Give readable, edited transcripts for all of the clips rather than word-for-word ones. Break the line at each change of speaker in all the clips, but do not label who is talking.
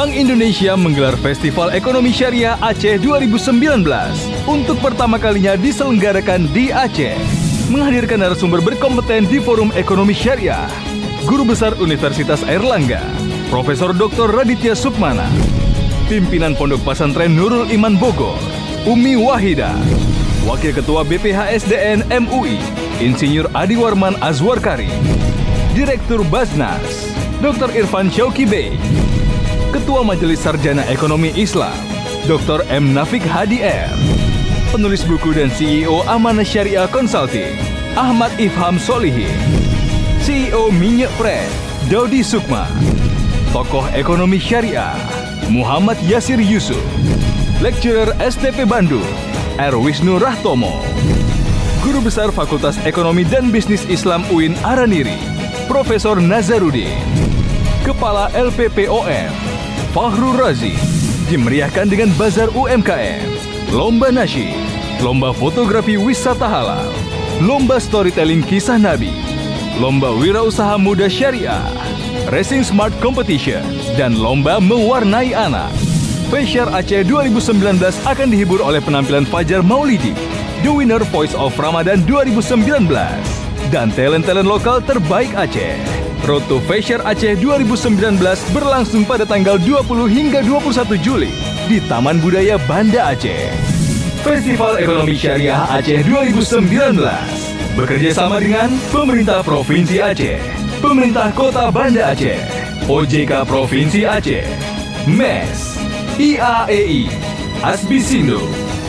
Bank Indonesia menggelar Festival Ekonomi Syariah Aceh 2019 untuk pertama kalinya diselenggarakan di Aceh. Menghadirkan narasumber berkompeten di Forum Ekonomi Syariah, Guru Besar Universitas Airlangga, Profesor Dr. Raditya Sukmana, Pimpinan Pondok Pesantren Nurul Iman Bogor, Umi Wahida, Wakil Ketua BPHSDN MUI, Insinyur Adi Warman Azwarkari, Direktur Basnas, Dr. Irfan Syauki Bey, Ketua Majelis Sarjana Ekonomi Islam, Dr. M. Nafik Hadi R, penulis buku dan CEO Amanah Syariah Consulting, Ahmad Ifham Solihin, CEO Minyak Pred, Daudi Sukma, tokoh ekonomi syariah, Muhammad Yasir Yusuf, Lecturer STP Bandung, R. Wisnu Rahtomo, Guru Besar Fakultas Ekonomi dan Bisnis Islam UIN Araniri, Profesor Nazarudin, Kepala LPPOM, Fahrul Razi, dimeriahkan dengan Bazar UMKM, Lomba Nasyid, Lomba Fotografi Wisata Halal, Lomba Storytelling Kisah Nabi, Lomba Wirausaha Muda Syariah, Racing Smart Competition, dan Lomba Mewarnai Anak. Fesyar Aceh 2019 akan dihibur oleh penampilan Fajar Maulidi, The Winner Voice of Ramadan 2019, dan talent-talent lokal terbaik Aceh. Road to Fesyar Aceh 2019 berlangsung pada tanggal 20 hingga 21 Juli di Taman Budaya Banda Aceh. Festival Ekonomi Syariah Aceh 2019 bekerja sama dengan Pemerintah Provinsi Aceh, Pemerintah Kota Banda Aceh, OJK Provinsi Aceh, MES, IAEI, Asbisindo,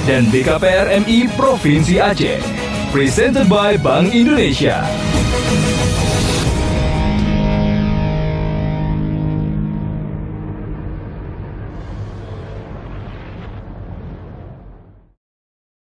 dan BKPRMI Provinsi Aceh. Presented by Bank Indonesia.